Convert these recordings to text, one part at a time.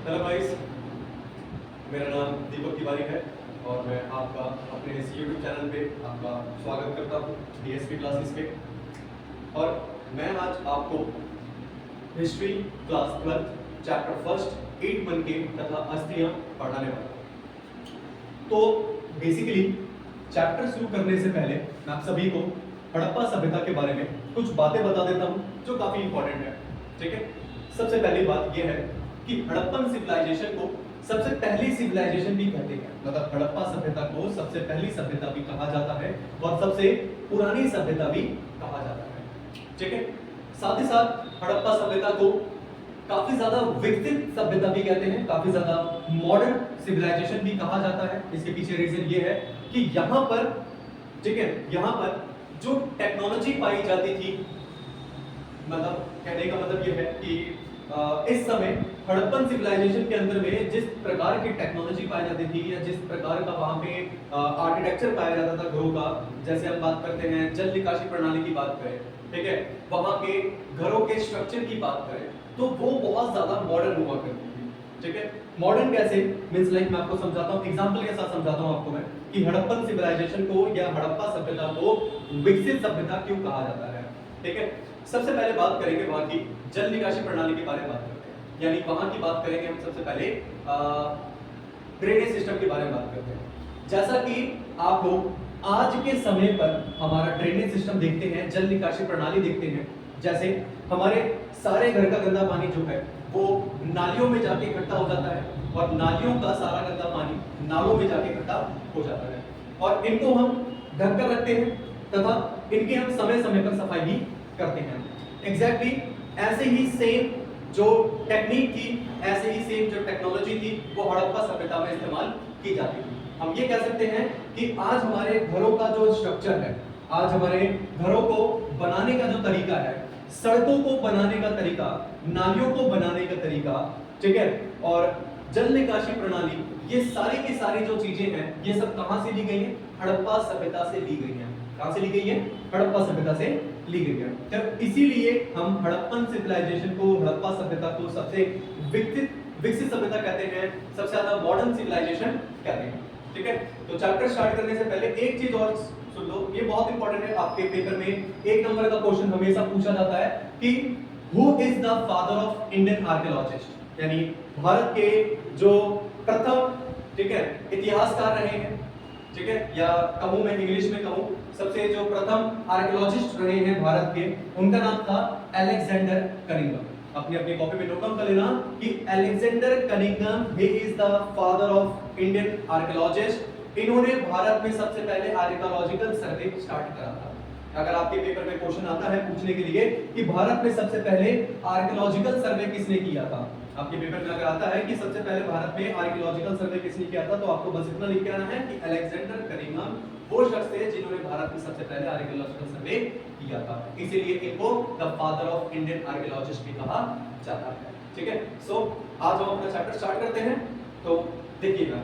Hello guys, मेरा नाम दीपक तिवारी है और मैं आपका अपने इस YouTube चैनल पे आपका स्वागत करता हूँ DSP क्लासेस पे। और मैं आज आपको हिस्ट्री क्लास 12 चैप्टर फर्स्ट 8 मन के तथा अस्थियां पढ़ाने वाला हूँ। तो बेसिकली चैप्टर शुरू करने से पहले मैं आप सभी को हड़प्पा सभ्यता के बारे में कुछ बातें बता देता हूँ जो काफी इंपॉर्टेंट है। ठीक है, सबसे पहली बात यह है कि हड़प्पन सिविलाइजेशन को सबसे पहली सिविलाइजेशन भी कहते हैं। मतलब हड़प्पा सभ्यता को सबसे पहली सभ्यता भी कहा जाता है और सबसे पुरानी सभ्यता भी कहा जाता है। ठीक है, साथ ही साथ हड़प्पा सभ्यता को काफी ज्यादा विकसित सभ्यता भी कहते हैं, काफी ज्यादा मॉडर्न सिविलाइजेशन भी कहा जाता है। इसके पीछे रीजन ये है कि यहाँ पर, ठीक है, यहाँ पर जो टेक्नोलॉजी पाई जाती थी, मतलब कहने का मतलब ये है कि इस समय हड़प्पन सिविलाइजेशन के अंदर में जिस प्रकार की टेक्नोलॉजी पाई जाती थी या जिस प्रकार का वहां पे आर्किटेक्चर पाया जाता था घरों का, जैसे हम बात करते हैं जल निकासी प्रणाली की बात करें, ठीक है, वहां के घरों के स्ट्रक्चर की बात करें, तो वो बहुत ज्यादा मॉडर्न हुआ करती थी। ठीक है, मॉडर्न कैसे मींस लाइक मैं आपको समझाता हूँ, एग्जांपल के साथ समझाता हूँ आपको मैं कि हड़प्पन सिविलाइजेशन को या हड़प्पा सभ्यता को विकसित सभ्यता क्यों कहा जाता है। ठीक है, सबसे पहले बात करेंगे वहां की जल निकासी प्रणाली के बारे में बात करते हैं, यानी वहां की बात करेंगे हम। सबसे पहले ड्रेनेज सिस्टम के बारे में बात करते हैं। जैसा कि आप लोग आज के समय पर हमारा ड्रेनेज सिस्टम देखते हैं, जल निकासी प्रणाली देखते हैं, जैसे हमारे सारे घर का गंदा पानी जो है वो नालियों में जाके इकट्ठा हो जाता है और नालियों का सारा गंदा पानी नालों में जाके इकट्ठा हो जाता है और इनको हम ढक कर रखते हैं तथा इनकी हम समय समय पर सफाई भी करते हैं। एग्जैक्टली ऐसे ही सेम जो टेक्निक थी, ऐसे ही सेम जो टेक्नोलॉजी थी वो हड़प्पा सभ्यता में इस्तेमाल की जाती थी। हम ये कह सकते हैं कि आज हमारे घरों का जो स्ट्रक्चर है, आज हमारे घरों को बनाने का जो तरीका है, सड़कों को बनाने का तरीका, नालियों को बनाने का तरीका, ठीक है, और जल निकासी प्रणाली, ये सारी की सारी जो चीजें हैं ये सब कहां से ली गई हैं? हड़प्पा सभ्यता से ली गई हैं। कहां से ली गई है? हड़प्पा सभ्यता से ली गई है। जब इसीलिए हम हड़प्पन सिविलाइजेशन को, हड़प्पा सभ्यता को सबसे विकसित सभ्यता कहते हैं, सबसे ज्यादा मॉडर्न सिविलाइजेशन कहते हैं। ठीक है, तो चैप्टर स्टार्ट करने से पहले एक चीज और सुन लो, ये बहुत इंपॉर्टेंट है। आपके पेपर में 1 नंबर का क्वेश्चन हमेशा पूछा जाता है कि who is the father of Indian archaeologist, यानी भारत के जो प्रथम, ठीक है, इतिहासकार रहे हैं, ठीक है, या कहूं मैं इंग्लिश में कहूं, सबसे जो प्रथम आर्कियोलॉजिस्ट रहे हैं भारत के, उनका नाम था अलेक्जेंडर कनिंघम। अपनी अपनी कॉपी में नोट डाउन कर लेना कि Alexander Cunningham he is the father of Indian archaeologist. इन्होंने भारत में सबसे पहले आर्कियोलॉजिकल सर्वे स्टार्ट करा था। अगर आपके पेपर में क्वेश्चन आता है पूछने के लिए कि भारत में सबसे पहले आर्कियोलॉजिकल सर्वे किसने किया था, आपके पेपर में अगर आता है कि सबसे पहले भारत में आर्कियोलॉजिकल सर्वे किसने किया था, तो आपको बस इतना लिख के आना है कि अलेक्जेंडर कनिंघम वो शख्स थे जिन्होंने भारत में सबसे पहले आर्कियोलॉजिकल सर्वे किया था। इसीलिए इनको the father of Indian archaeologist भी कहा जाता है। ठीक है, सो आज हम अपना चैप्टर स्टार्ट करते हैं। तो देखिएगा,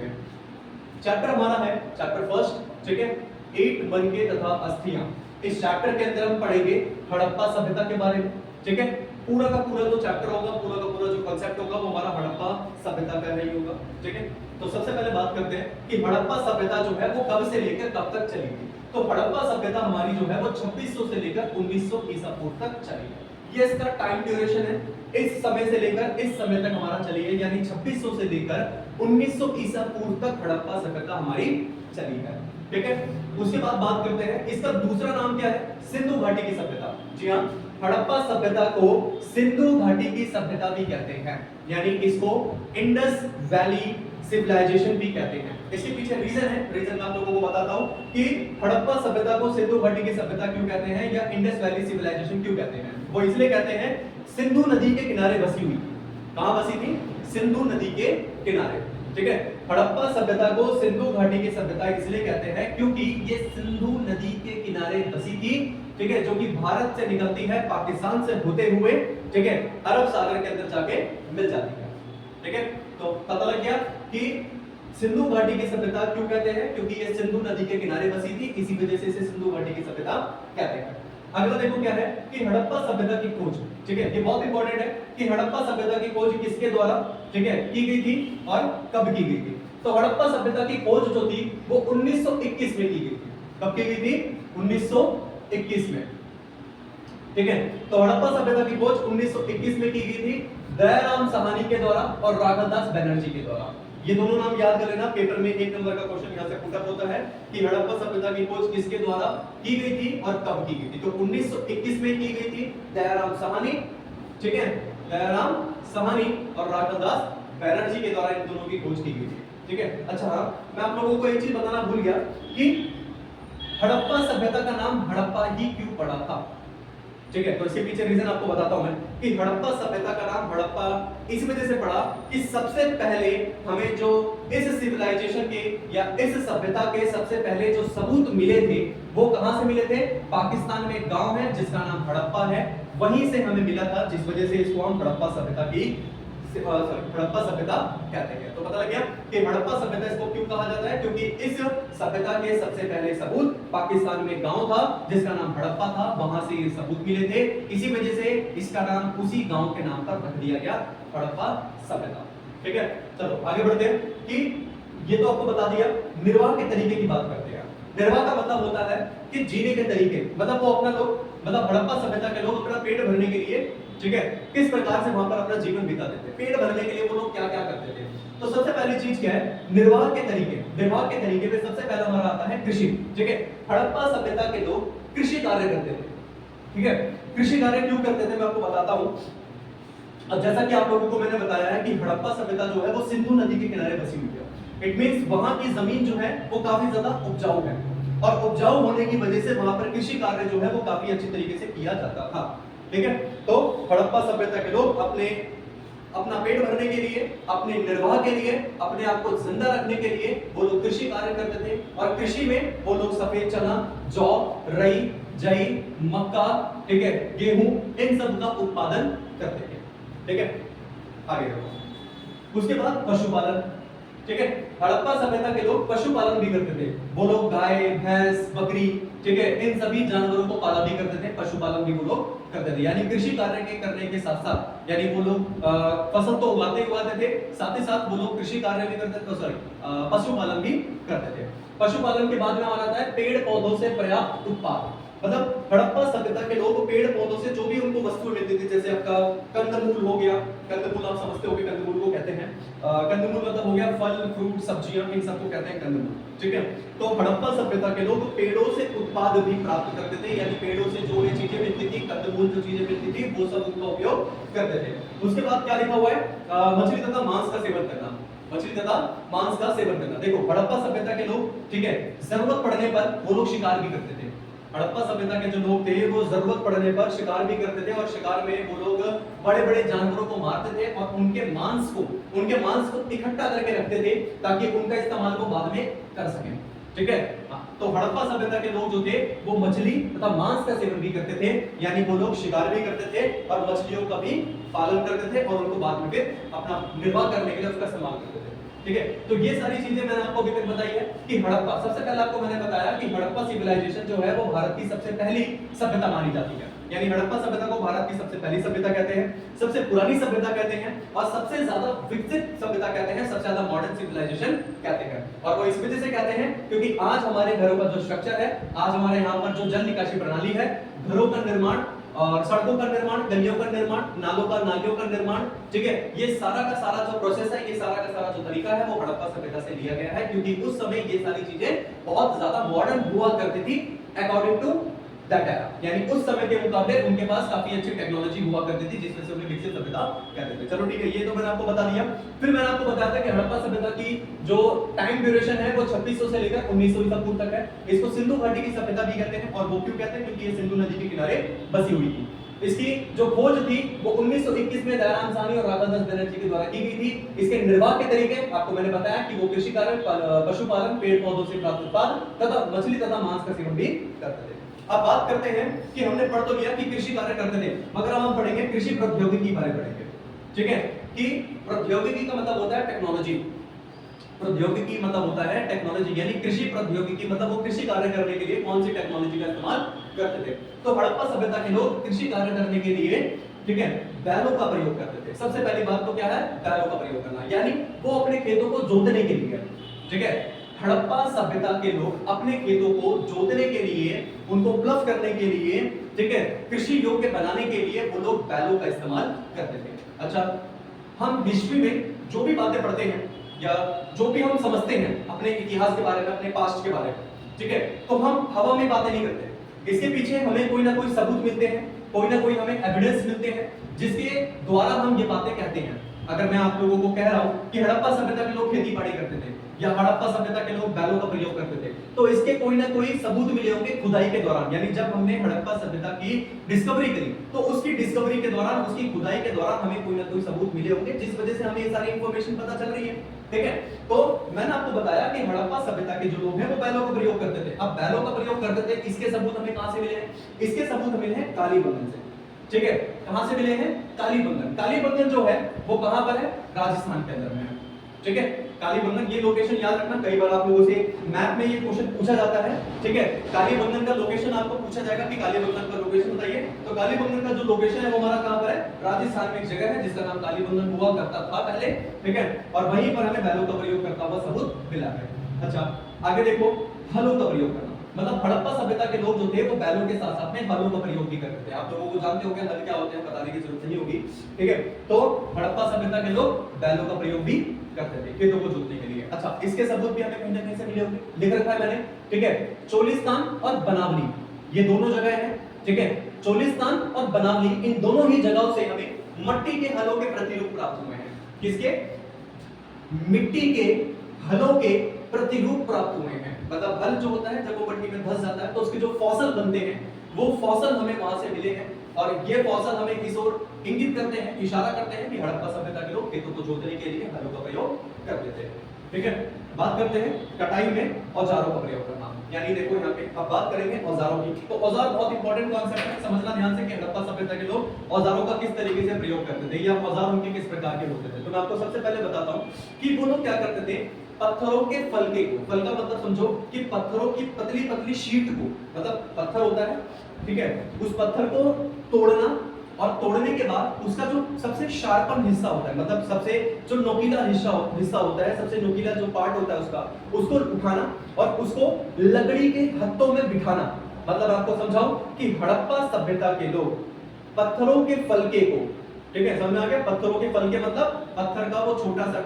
चैप्टर हमारा है चैप्टर फर्स्ट, ठीक है, 8 बनके तथा अस्थियां। इस चैप्टर के अंदर हम पढ़ेंगे हड़प्पा सभ्यता के बारे में। ठीक है, पूरा का पूरा जो चैप्टर होगा, पूरा का पूरा जो कांसेप्ट होगा वो हमारा हड़प्पा सभ्यता का ही होगा। ठीक है, तो सबसे पहले बात करते हैं कि हड़प्पा सभ्यता जो है वो कब से लेकर कब तक चली थी। तो हड़प्पा सभ्यता हमारी जो है वो 2600 से लेकर 1900 ईसा पूर्व तक चली है। ये इसका टाइम ड्यूरेशन है, इस समय से लेकर इस समय तक हमारा चली है, यानी 2600 से लेकर 1900 ईसा पूर्व तक हड़प्पा सभ्यता हमारी चली है। ठीक है, उसके बाद बात करते हैं इसका दूसरा नाम क्या है? सिंधु घाटी की सभ्यता। जी हाँ, हड़प्पा सभ्यता को सिंधु घाटी की सभ्यता भी कहते हैं, यानी इसको इंडस वैली सिविलाइजेशन भी कहते हैं। इसके पीछे रीजन है, रीजन मैं आप लोगों को बताता हूं कि हड़प्पा सभ्यता को सिंधु घाटी की सभ्यता क्यों कहते हैं या इंडस वैली सिविलाइजेशन क्यों कहते हैं। वो इसलिए कहते हैं, सिंधु नदी के किनारे बसी हुई। कहां बसी थी? सिंधु नदी के किनारे। ठीक है, हड़प्पा सभ्यता को सिंधु घाटी की सभ्यता इसलिए कहते हैं क्योंकि ये सिंधु नदी के किनारे बसी थी, ठीक है, जो कि भारत से निकलती है, पाकिस्तान से होते हुए, ठीक है, अरब सागर के अंदर जाके मिल जाती है। ठीक है, तो पता लग गया कि सिंधु घाटी की सभ्यता क्यों कहते हैं, क्योंकि ये सिंधु नदी के किनारे बसी थी, इसी वजह से इसे सिंधु घाटी की सभ्यता कहते हैं। अगला देखो क्या है कि हड़प्पा सभ्यता की खोज, ठीक है, ये बहुत इंपॉर्टेंट है कि हड़प्पा सभ्यता की खोज किसके द्वारा, ठीक है, की गई थी और कब की गई थी। तो हड़प्पा सभ्यता की खोज जो थी वो 1921 में की गई थी। कब की गई थी? 1921 में, ठीक है। तो हड़प्पा सभ्यता की खोज 1921 में की गई थी दयाराम साहनी के द्वारा और राघवदास बनर्जी के द्वारा। ये दोनों नाम याद कर लेना, पेपर में 1 नंबर का क्वेश्चन यहां से पुटअप होता है कि हड़प्पा सभ्यता की खोज किसके द्वारा की गई थी और कब की गई थी। तो 1921 में की गई थी दयाराम साहनी, ठीक है, दयाराम साहनी और राघवदास बनर्जी के द्वारा इन दोनों की खोज की गई थी, ठीक है। अच्छा हाँ, मैं आप लोगों को एक चीज बताना भूल गया कि हड़प्पा सभ्यता का नाम हड़प्पा ही क्यों पड़ा था, ठीक है। तो इसके पीछे रीजन आपको बताता हूं मैं कि हड़प्पा सभ्यता का नाम हड़प्पा इस वजह से पड़ा कि सबसे पहले हमें जो इस सिविलाइजेशन के या इस सभ्यता के सबसे पहले जो सबूत मिले थे वो कहां से मिले थे? पाकिस्तान में एक गांव है जिसका नाम हड़प्पा है, वहीं से हमें मिला था, जिस वजह से इसको हम हड़प्पा सभ्यता की हड़प्पा सभ्यता कहते हैं। तो पता लग गया कि हड़प्पा सभ्यता इसको क्यों कहा जाता है, क्योंकि इस सभ्यता के सबसे पहले सबूत पाकिस्तान में गांव था जिसका नाम हड़प्पा था, वहां से ये सबूत मिले थे, इसी वजह से इसका नाम उसी गांव के नाम पर रख दिया गया, हड़प्पा सभ्यता, ठीक है। चलो आगे बढ़ते हैं कि ये तो आपको बता दिया। निर्वाह के तरीके की बात करते हैं। निर्वाह का मतलब होता है कि जीने के तरीके, मतलब वो अपना लोग, मतलब हड़प्पा सभ्यता के लोग अपना पेट भरने के लिए, ठीक है, किस प्रकार से वहां पर अपना जीवन बिताते थे, पेट भरने के लिए वो लोग क्या क्या करते थे। तो सबसे पहली चीज क्या है? निर्वाह के तरीके। निर्वाह के तरीके में सबसे पहला हमारा आता है कृषि, ठीक है। हड़प्पा सभ्यता के लोग कृषि कार्य करते थे, ठीक है। कृषि कार्य क्यों करते थे मैं आपको बताता हूं। अब जैसा कि आप लोगों को मैंने बताया है कि हड़प्पा सभ्यता जो है वो सिंधु नदी के किनारे बसी हुई है। इट मींस वहां की जमीन जो है वो काफी ज्यादा उपजाऊ है और उपजाऊ होने की वजह से वहां पर कृषि कार्य जो है वो काफी अच्छी तरीके से किया जाता था, ठीक है। तो हड़प्पा सभ्यता के लोग अपना पेट भरने के लिए, अपने निर्वाह के लिए, अपने आप को जिंदा रखने के लिए वो लोग कृषि कार्य करते थे और कृषि में वो लोग सफेद चना, जौ, रई, जई, मक्का, ठीक है, गेहूं, इन सब का उत्पादन करते थे, ठीक है। आगे देखो, उसके बाद पशुपालन, ठीक है। हड़प्पा सभ्यता के लोग पशुपालन भी करते थे, वो लोग गाय, भैंस, बकरी, ठीक है, इन सभी जानवरों को पाला भी करते थे, पशुपालन भी वो लोग करते थे। यानी कृषि कार्य के करने के साथ साथ, यानी वो लोग फसल तो उगाते थे, साथ ही साथ वो लोग कृषि कार्य भी करते थे, सॉरी पशुपालन भी करते थे। पशुपालन के बाद में हमारा आता है पेड़ पौधों से पर्याप्त उत्पाद। मतलब हड़प्पा सभ्यता के लोग पेड़ पौधों से जो भी उनको वस्तुएं मिलती थी, जैसे आपका कंदमूल हो गया, कंदमूल आप समझते होंगे कंदमूल को कहते हैं, कंदमूल मतलब हो गया फल, फ्रूट, सब्जियां, इन सबको कहते हैं कंदमूल, ठीक है। तो हड़प्पा सभ्यता के लोग पेड़ों से उत्पाद भी प्राप्त करते थे, यानी पेड़ों से जो ये चीजें मिलती थी, कंदमूल जो चीजें मिलती थी वो सब उनका उपयोग करते थे। उसके बाद क्या लिखा हुआ है? मछली तथा मांस का सेवन करना, मछली तथा मांस का सेवन करना। देखो हड़प्पा सभ्यता के लोग, ठीक है, जरूरत पड़ने पर वो लोग शिकार भी करते थे। हड़प्पा सभ्यता के जो लोग थे वो जरूरत पड़ने पर शिकार भी करते थे और शिकार में वो लोग बड़े-बड़े जानवरों को मारते थे और उनके मांस को इकट्ठा करके रखते थे ताकि उनका इस्तेमाल वो बाद में कर सकें, ठीक है। तो हड़प्पा सभ्यता के लोग जो थे वो मछली तथा मांस का सेवन भी करते थे, यानी वो लोग शिकार भी करते थे और मछलियों का भी पालन करते थे और उनको बाद में फिर अपना निर्वाह करने के लिए उसका इस्तेमाल करते थे, ठीक है। तो ये सारी चीजें मैंने आपको अभी तक बताई है कि हड़प्पा, सबसे पहले आपको मैंने बताया कि हड़प्पा सिविलाइजेशन जो है वो भारत की सबसे पहली सभ्यता मानी जाती है, यानी हड़प्पा सभ्यता को भारत की सबसे पहली सभ्यता कहते हैं, सबसे पुरानी सभ्यता कहते हैं और सबसे ज्यादा विकसित सभ्यता कहते हैं, सबसे ज्यादा मॉडर्न सिविलाइजेशन कहते हैं। और वो इस वजह से कहते हैं क्योंकि आज हमारे घरों का जो स्ट्रक्चर है, आज हमारे यहाँ पर जो जल निकासी प्रणाली है, घरों का निर्माण और सड़कों का निर्माण, गलियों का निर्माण, नालियों का निर्माण, ठीक है, ये सारा का सारा जो प्रोसेस है, ये सारा का सारा जो तरीका है वो हड़प्पा सभ्यता से लिया गया है, क्योंकि उस समय ये सारी चीजें बहुत ज्यादा मॉडर्न हुआ करती थी अकॉर्डिंग टू दैट एरा, यानी उस समय के मुकाबले उनके पास काफी अच्छी टेक्नोलॉजी हुआ करती थी जिसमें से उन्हें विकसित सभ्यता कहते थे। चलो ठीक है, ये तो मैंने आपको बता दिया। फिर मैंने आपको बताया था कि हड़प्पा सभ्यता की जो टाइम ड्यूरेशन है वो 2600 से लेकर 1900 ईसा पूर्व तक है। इसको सिंधु घाटी की सभ्यता भी कहते हैं और वो क्यों कहते हैं? क्योंकि ये सिंधु नदी के किनारे बसी हुई थी। इसकी जो खोज थी वो 1921 में दयाराम साहनी और राघवदास बनर्जी के द्वारा की गई थी। इसके निर्वाह के तरीके आपको मैंने बताया कि वो कृषि कार्य, पशुपालन, पेड़ पौधों से प्राप्त उत्पाद तथा मछली तथा मांस का सेवन भी करते थे। अब बात करते हैं कि हमने पढ़ तो लिया कि कृषि कार्य करते थे, मगर अब हम पढ़ेंगे कृषि प्रौद्योगिकी के बारे में पढ़ेंगे, ठीक है। कि प्रौद्योगिकी का मतलब होता है टेक्नोलॉजी, प्रौद्योगिकी मतलब होता है टेक्नोलॉजी, यानी कृषि प्रौद्योगिकी मतलब वो कृषि कार्य करने के लिए कौन सी टेक्नोलॉजी का इस्तेमाल करते थे। तो हड़प्पा सभ्यता के लोग कृषि कार्य करने के लिए, ठीक है, बैलों का प्रयोग करते थे। सबसे पहली बात तो क्या है, बैलों का प्रयोग करना, यानी वो अपने खेतों को जोतने के लिए, ठीक है, हड़प्पा सभ्यता के लोग अपने खेतों को जोतने के लिए, उनको प्लस करने के लिए, ठीक है, कृषि योग्य बनाने के लिए वो लोग बैलों का इस्तेमाल करते थे। अच्छा, हम हिस्ट्री में जो भी बातें पढ़ते हैं या जो भी हम समझते हैं अपने इतिहास के बारे में, अपने पास्ट के बारे में, ठीक है, तो हम हवा में बातें नहीं करते। इसके पीछे हमें कोई ना कोई सबूत मिलते हैं, कोई ना कोई हमें एविडेंस मिलते हैं जिसके द्वारा हम ये बातें कहते हैं। अगर मैं आप लोगों को कह रहा हूं कि हड़प्पा सभ्यता के लोग खेती बाड़ी करते थे या हड़प्पा सभ्यता के लोग बैलों का प्रयोग करते थे, तो इसके कोई ना कोई सबूत मिले होंगे खुदाई के दौरान। यानी जब हमने हड़प्पा सभ्यता की डिस्कवरी करी तो उसकी डिस्कवरी के दौरान, उसकी खुदाई के दौरान हमें कोई ना कोई सबूत मिले होंगे जिस वजह से हमें ये सारी इंफॉर्मेशन पता चल रही है, ठीक है। तो मैंने आपको बताया कि हड़प्पा सभ्यता के जो लोग हैं वो बैलों का प्रयोग करते थे। अब बैलों का प्रयोग करते थे, इसके सबूत हमें कहां से मिले हैं? इसके सबूत मिले हैं कालीबंगन से, ठीक है। कहां से मिले हैं? कालीबंगन। कालीबंगन जो है वो कहां पर है? राजस्थान के अंदर में है, ठीक है। कालीबंगन, ये लोकेशन याद रखना, कई बार आप लोगों से मैप में ये क्वेश्चन पूछा जाता है, ठीक है। कालीबंगन का लोकेशन आपको पूछा जाएगा कि कालीबंगन का लोकेशन बताइए, तो कालीबंगन का जो लोकेशन है वो हमारा कहां पर है? राजस्थान में एक जगह है जिसका नाम कालीबंगन हुआ करता था पहले, ठीक है, और वहीं पर हमें बैलों का प्रयोग करता हुआ सबूत मिला है। अच्छा, आगे देखो, हलों का प्रयोग करना, मतलब हड़प्पा सभ्यता के लोग जो थे वो बैलों के साथ साथ में हलों का प्रयोग भी करते थे। आप लोगों को जानते होंगे हल क्या होते हैं, बताने की जरूरत नहीं होगी, ठीक है। तो हड़प्पा सभ्यता के लोग बैलों का प्रयोग भी करते थे खेतों को जोतने के लिए। अच्छा, इसके सबूत भी हमें कहीं ना कहीं से मिले होंगे, लिख रखा है मैंने, ठीक है। चोलिस्तान और बनावली, ये दोनों जगह हैं, ठीक है। चोलिस्तान और बनावली, इन दोनों ही जगहों से हमें मिट्टी के हलों के प्रतिरूप प्राप्त हुए हैं। किसके? मिट्टी के हलों के प्रतिरूप प्राप्त हुए हैं। मतलब हल जो होता है जब वो मिट्टी में धंस जाता है तो उसके जो फॉसल बनते हैं वो फॉसल हमें वहां से मिले हैं, और ये फॉसल हमें किस ओर इंगित करते हैं, इशारा करते हैं कि हड़प्पा सभ्यता के लोग खेतों को जोतने के लिए हलों का प्रयोग करते थे, ठीक है। बात करते हैं कटाई में औजारों का प्रयोग करना, यानी देखो यहाँ पे अब बात करेंगे औजारों की। तो औजार बहुत इंपॉर्टेंट कॉन्सेप्ट है, समझना ध्यान से कि हड़प्पा सभ्यता के लोग औजारों का किस तरीके से प्रयोग करते थे या औजार उनके किस प्रकार के होते थे। तो मैं आपको सबसे पहले बताता हूँ कि वो लोग क्या करते थे। पत्थरों के फलके को, फल का मतलब समझो कि पत्थरों की पतली पतली शीट को, मतलब पत्थर होता है, ठीक है, उस पत्थर को तोड़ना, और तोड़ने के बाद उसका जो सबसे शार्पन हिस्सा होता है, मतलब सबसे जो नोकीला हिस्सा होता है, सबसे नोकीला जो पार्ट होता है उसका, उसको उठाना और उसको लकड़ी के हत्थों में बिठाना। मतलब आपको समझाऊं कि हड़प्पा सभ्यता के लोग पत्थरों के फलके को, ठीक है, समझ में आ गया? पत्थरों के फलके मतलब पत्थर का वो छोटा सा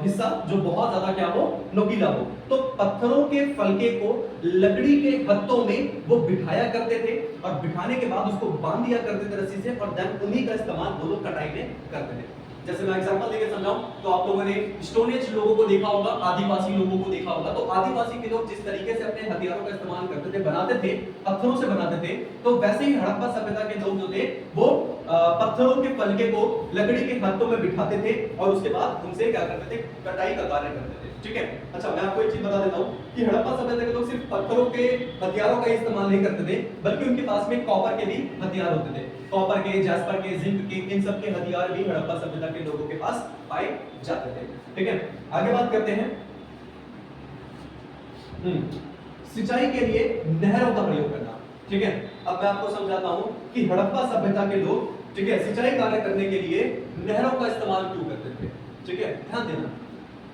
हिस्सा जो बहुत ज्यादा क्या हो, नोकीला हो, तो पत्थरों के फलके को लकड़ी के हत्थों में वो बिठाया करते थे, और बिठाने के बाद उसको बांध दिया करते थे रस्सी से, और देन उन्हीं का इस्तेमाल वो लोग कटाई में करते थे। जैसे मैं एग्जांपल देके समझाऊं तो आप लोगों ने स्टोन एज लोगों को देखा होगा, आदिवासी लोगों को देखा होगा। तो आदिवासी के लोग जिस तरीके से अपने हथियारों का इस्तेमाल करते थे, बनाते थे, पत्थरों से बनाते थे, तो वैसे ही हड़प्पा सभ्यता के लोग जो थे वो पत्थरों के फलके को लकड़ी के हाथों में बिठाते थे और उसके बाद उनसे क्या करते थे, कटाई का कार्य करते थे, ठीक है। अच्छा, मैं आपको एक चीज बता देता हूँ कि हड़प्पा सभ्यता के लोग सिर्फ पत्थरों के हथियारों का इस्तेमाल नहीं करते थे, बल्कि उनके पास में कॉपर के भी हथियार होते थे। कॉपर के, जैस्पर के, जिंक के, इन सब के हथियार भी हड़प्पा सभ्यता के लोगों के पास पाए जाते थे, ठीक है। आगे बात करते हैं सिंचाई के लिए नहरों का प्रयोग करना, ठीक है। अब मैं आपको समझाता हूं कि हड़प्पा सभ्यता के लोग, ठीक है, सिंचाई कार्य करने के लिए नहरों का इस्तेमाल क्यों करते थे, ठीक है, ध्यान देना।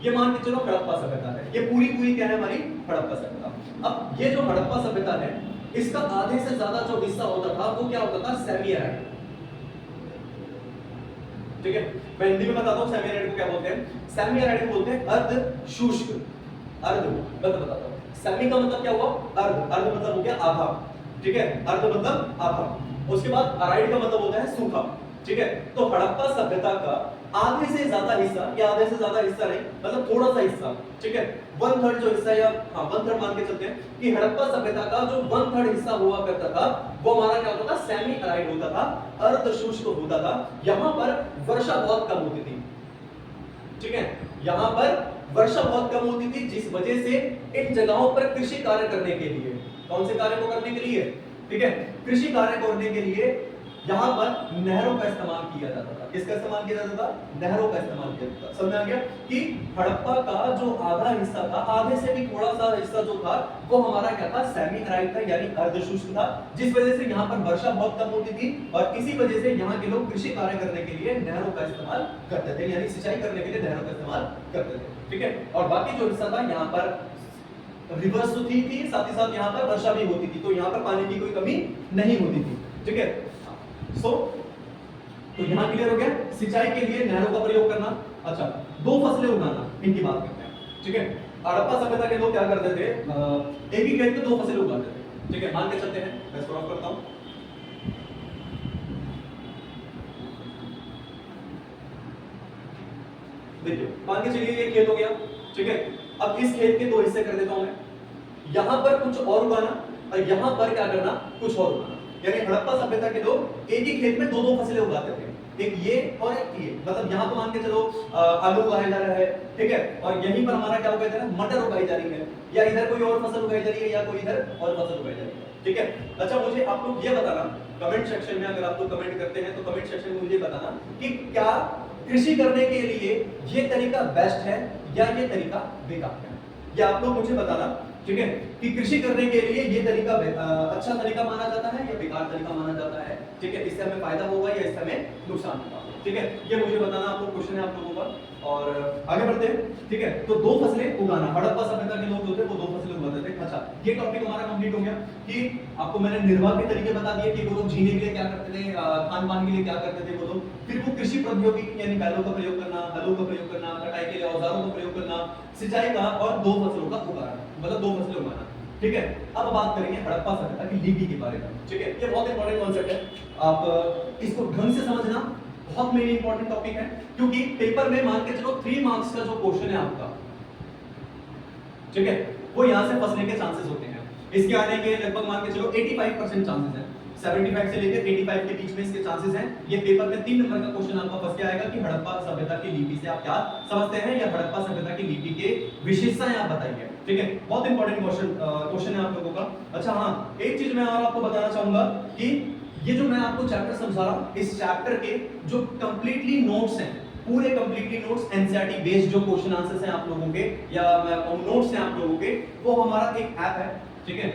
ये मान के चलो हड़प्पा सभ्यता है, ये पूरी क्या है हमारी हड़प्पा सभ्यता। अब ये जो हड़प्पा सभ्यता है, इसका आधे से ज्यादा जो हिस्सा होता था वो क्या होता था, सेमी एराइड, ठीक है। मैं हिंदी में बताता हूं सेमी एराइड को क्या बोलते हैं। सेमी एराइड को बोलते हैं अर्ध शुष्क, अर्ध मतलब बताता हूं। सेमी का मतलब क्या हुआ, अर्ध, अर्ध मतलब हो गया आधा, ठीक है, अर्ध मतलब आधा। उसके बाद अराइड का मतलब होता है सूखा, ठीक है। तो हड़प्पा सभ्यता का आधे से ज्यादा हिस्सा, या आधे से ज्यादा हिस्सा नहीं, मतलब थोड़ा सा हिस्सा, ठीक है, 1/3 जो हिस्सा, या हाँ 1/3 मान के चलते हैं कि हड़प्पा सभ्यता का जो 1/3 हिस्सा हुआ करता था वो हमारा क्या होता था, सेमी अराइड होता था, अर्ध शुष्क होता था। यहां पर वर्षा बहुत कम होती थी, ठीक है, यहां पर वर्षा बहुत कम होती थी, जिस वजह से इन जगहों पर कृषि कार्य करने के लिए, कौन से कार्य को करने के लिए, ठीक है, कृषि कार्य करने के लिए यहाँ पर नहरों का इस्तेमाल किया जाता था। किसका इस्तेमाल किया जाता था? नहरों का इस्तेमाल किया जाता था। समझ में आ गया कि हड़प्पा का जो आधा हिस्सा था, आधे से भी थोड़ा सा हिस्सा जो था वो हमारा क्या था? सेमी अराइड था, यानी अर्धशुष्क था, जिस वजह से यहाँ पर वर्षा बहुत कम होती थी और इसी वजह से यहाँ के लोग कृषि कार्य करने के लिए नहरों का इस्तेमाल करते थे, यानी सिंचाई करने के लिए नहरों का इस्तेमाल करते थे। ठीक है, और बाकी जो हिस्सा था यहाँ पर रिवर्स तो थी, साथ ही साथ यहाँ पर वर्षा भी होती थी, तो यहाँ पर पानी की कोई कमी नहीं होती थी। ठीक है, तो यहाँ क्लियर हो गया, सिंचाई के लिए नहरों का प्रयोग करना। अच्छा, दो फसलें उगाना, इनकी बात करते हैं। ठीक है, हड़प्पा सभ्यता के लोग क्या करते थे? एक ही खेत में दो फसलें उगाते थे। ठीक है, मान के चलते हैं, मैं इसको ऑफ करता हूं। देखिए, मान के चलिए ये खेत हो गया। ठीक है, अब इस खेत के दो हिस्से कर देता हूं मैं, यहां पर कुछ और उगाना और यहां पर क्या करना? कुछ और उगाना। यानी हड़प्पा सभ्यता के लोग एक ही खेत में दो दो फसलें उगाते थे, एक ये और एक ये। मतलब यहाँ तो मान के चलो आलू उगाया जा रहा है, ठीक है, और यहीं पर हमारा क्या उगाया जा रहा है? मटर उगाई जा रही है, या इधर कोई और फसल उगाई जा रही है, या कोई इधर और फसल उगाई जा रही है। ठीक है, अच्छा, मुझे आप लोग ये बताना कमेंट सेक्शन में, अगर आप लोग कमेंट करते हैं तो कमेंट सेक्शन में मुझे बताना कि क्या कृषि करने के लिए ये तरीका बेस्ट है या ये तरीका बेकार है। या आप लोग मुझे बताना, ठीक है, कि कृषि करने के लिए ये तरीका अच्छा तरीका माना जाता है या बेकार तरीका माना जाता है। ठीक है, इससे हमें फायदा होगा या इससे हमें नुकसान होगा। ठीक है, ये मुझे बताना, आप लोग क्वेश्चन है आप लोगों का। और आगे बढ़ते हैं। ठीक है, तो दो फसलें उगाना, हड़प्पा सभ्यता के लोग जो थे वो दो फसलें उगाते थे। अच्छा, ये टॉपिक हमारा कंप्लीट हो गया कि आपको मैंने निर्वाह के तरीके बता दिए कि वो लोग जीने के लिए क्या करते थे, खान पान के लिए क्या करते थे वो लोग। फिर वो कृषि प्रौद्योगिकी यानी बैलों का प्रयोग करना, हलों का प्रयोग करना, कटाई के लिए औजारों का प्रयोग करना, सिंचाई का, और दो फसलों का उगाना, मतलब दो फसलें उगाना। ठीक है, अब बात करेंगे हड़प्पा सभ्यता की लिपि के बारे में। ठीक है, ये बहुत इंपॉर्टेंट कॉन्सेप्ट है, आप इसको ढंग से समझना, बहुत मेन इंपॉर्टेंट टॉपिक है, क्योंकि पेपर में मान के चलो 3 मार्क्स का जो क्वेश्चन है आपका, ठीक है, वो यहां से फंसने के चांसेस होते हैं। इसके आने के लगभग मान के चलो 85% चांसेस हैं, 75 से लेकर 85 के बीच में इसके चांसेस हैं। ये पेपर में 3 नंबर का क्वेश्चन आपका फंस के आएगा कि हड़प्पा सभ्यता की लिपि से आप क्या समझते हैं, या हड़प्पा सभ्यता की लिपि के विशेषताएं आप बताइए। ठीक है, बहुत इंपॉर्टेंट क्वेश्चन है आप लोगों का। अच्छा हाँ, एक चीज मैं और आपको बताना चाहूंगा कि ये जो मैं आपको चैप्टर समझा रहा हूं, इस चैप्टर के जो कंप्लीटली नोट्स हैं, पूरे कंप्लीटली नोट्स एनसीईआरटी बेस्ड जो क्वेश्चन आंसर्स हैं आप लोगों के, या मैं नोट्स हैं आप लोगों के, वो हमारा एक ऐप है। ठीक है,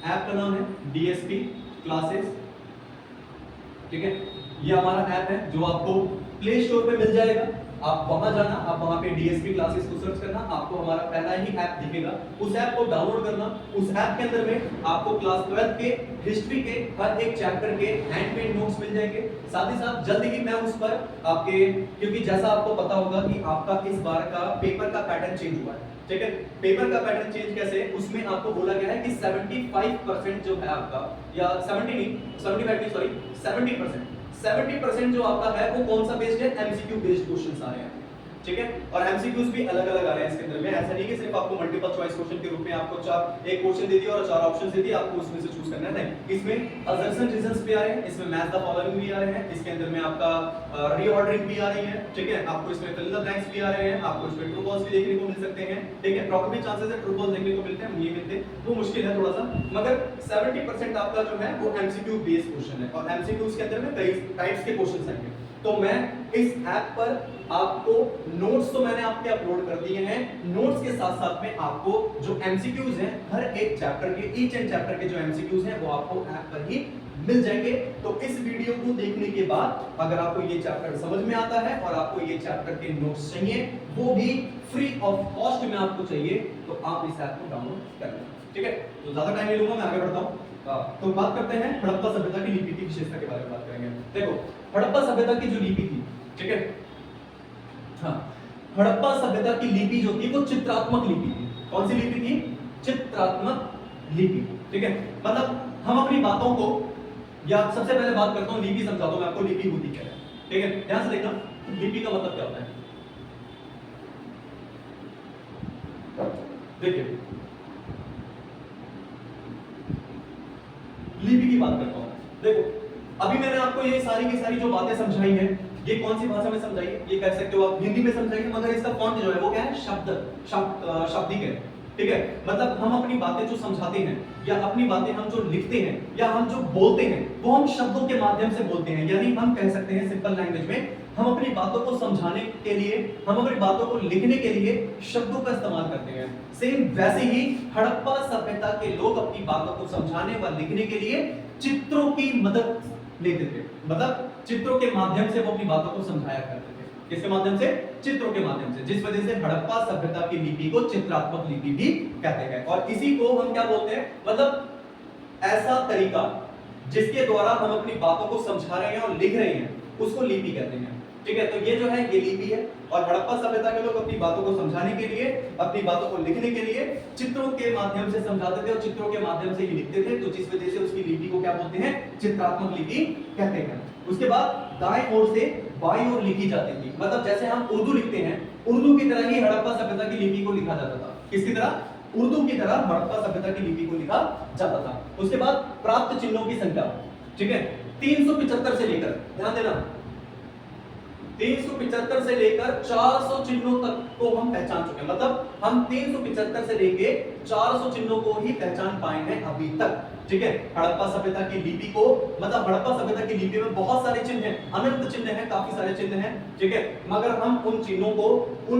ऐप का नाम है डीएसपी क्लासेस। ठीक है, ये हमारा ऐप है जो आपको प्ले स्टोर पे मिल जाएगा। आप वहां जाना, आप वहां पे डीएसपी क्लासेस को सर्च करना, आपको हमारा पहला ही ऐप दिखेगा। उस ऐप को डाउनलोड करना। उस ऐप के अंदर में आपको क्लास 12 के हिस्ट्री के हर एक चैप्टर के हैंडमेड नोट्स मिल जाएंगे। साथ ही साथ जल्दी ही मैं उस पर आपके, क्योंकि जैसा आपको पता होगा कि आपका इस बार का पेपर का पैटर्न चेंज हुआ है। ठीक है, पेपर का पैटर्न चेंज कैसे? उसमें आपको बोला गया है कि 75% जो है आपका, या 70 नहीं, 75 नहीं, सॉरी 70% जो आपका है वो कौन सा बेस्ड है? एमसीक्यू बेस्ड क्वेश्चंस आ रहे हैं। ठीक है, और एमसीक्यूज भी अलग-अलग आ रहे हैं इसके अंदर में। ऐसा नहीं कि सिर्फ आपको मल्टीपल चॉइस क्वेश्चन के रूप में आपको एक क्वेश्चन दे दिया और 4 ऑप्शंस दे दिए, आपको उसमें से चूज करना है। नहीं, इसमें असर्शन रीजंस भी आ रहे हैं, इसमें मैच द फॉलोइंग भी आ रहे हैं, इसके अंदर में आपका रीऑर्डरिंग भी आ रही है। ठीक है, आपको इसमें फिल इन द ब्लैंक्स भी आ रहे हैं, आपको इसमें ट्रू फॉल्स भी देखने को मिल सकते हैं। ठीक है, प्रॉबेबली चांसेस है ट्रू फॉल्स देखने को मिलते हैं, नहीं मिलते, वो मुश्किल है थोड़ा सा, मगर 70% आपका जो है वो एमसीक्यू बेस्ड क्वेश्चन है। और एमसीक्यूज के अंदर में कई टाइप्स के क्वेश्चंस आएंगे। तो मैं इस ऐप पर आपको नोट्स तो मैंने आपके अपलोड कर दिए हैं, नोट्स के साथ साथ में आपको जो एमसीक्यूज हैं हर एक चैप्टर के, ईच एंड चैप्टर के जो एमसीक्यूज हैं वो आपको ऐप पर ही मिल जाएंगे। तो इस वीडियो को देखने के बाद अगर आपको ये चैप्टर समझ में आता है और आपको ये चैप्टर के नोट्स चाहिए, वो भी फ्री ऑफ कॉस्ट में आपको चाहिए, तो आप इस ऐप को डाउनलोड कर लें। ठीक है, तो ज्यादा टाइम नहीं लूंगा, मैं आगे बढ़ता हूं। तो बात करते हैं हड़प्पा सभ्यता की लिपि की विशेषता के बारे में बात करेंगे। देखो, हड़प्पा सभ्यता की जो लिपि थी, ठीक है, हाँ, हड़प्पा सभ्यता की लिपि जो थी वो चित्रात्मक लिपि थी। कौन सी लिपि थी? चित्रात्मक लिपि। ठीक है, मतलब हम अपनी बातों को, या सबसे पहले बात करता हूं लिपि, समझाता हूं मैं आपको लिपि होती क्या है। ठीक है, ध्यान से देखना, लिपि का मतलब क्या होता है। देखिए, लिपि की बात करता हूं। देखो, अभी मैंने आपको ये सारी की सारी जो बातें समझाई हैं, ये कौन सी भाषा में समझाई है? ये कह सकते हो आप हिंदी में समझाई है, मगर इसका फॉन्ट जो है वो क्या है? शाब्दिक है। ठीक है, मतलब हम अपनी बातें जो समझाते हैं या अपनी बातें हम जो लिखते हैं या हम जो बोलते हैं वो हम शब्दों के माध्यम से बोलते हैं। यानी हम कह सकते हैं सिंपल लैंग्वेज में, हम अपनी बातों को समझाने के लिए, हम अपनी बातों को लिखने के लिए शब्दों का इस्तेमाल करते हैं। सेम वैसे ही हड़प्पा सभ्यता के लोग अपनी बातों को समझाने व लिखने के लिए चित्रों की मदद लेते थे। मतलब चित्रों के माध्यम से वो अपनी बातों को समझाया करते थे। किसके माध्यम से? चित्रों के माध्यम से, जिस वजह से हड़प्पा सभ्यता की लिपि को चित्रात्मक लिपि भी कहते हैं। और इसी को हम क्या बोलते हैं? मतलब ऐसा तरीका जिसके द्वारा हम अपनी बातों को समझा रहे हैं और लिख रहे हैं उसको लिपि कहते हैं। ठीक है, तो ये जो है ये लिपि है। और हड़प्पा सभ्यता के लोग अपनी बातों को समझाने के लिए, अपनी बातों को लिखने के लिए चित्रों के माध्यम से समझाते थे और चित्रों के माध्यम से ही लिखते थे। तो जिस वजह से उसकी लिपि को क्या बोलते हैं? चित्रात्मक लिपि कहते हैं। उसके बाद दाएं ओर से बाईं ओर लिखी जाती थी। मतलब जैसे हम उर्दू लिखते हैं, उर्दू की तरह ही हड़प्पा सभ्यता की लिपि को लिखा जाता था। किसकी तरह? उर्दू की तरह हड़प्पा सभ्यता की लिपि को लिखा जाता था। उसके बाद प्राप्त चिन्हों की संख्या, ठीक है, 375 से लेकर, ध्यान देना, 375 से लेकर 400 चिन्हों तक को हम पहचान चुके हैं। मतलब हम 375 से लेके 400 चिन्हों को ही पहचान पाए हैं अभी तक। ठीक है, हड़प्पा सभ्यता की लिपि को, मतलब हड़प्पा सभ्यता की लिपि में बहुत सारे चिन्ह हैं, अनंत चिन्ह हैं, काफी सारे चिन्ह हैं। ठीक है, मगर हम उन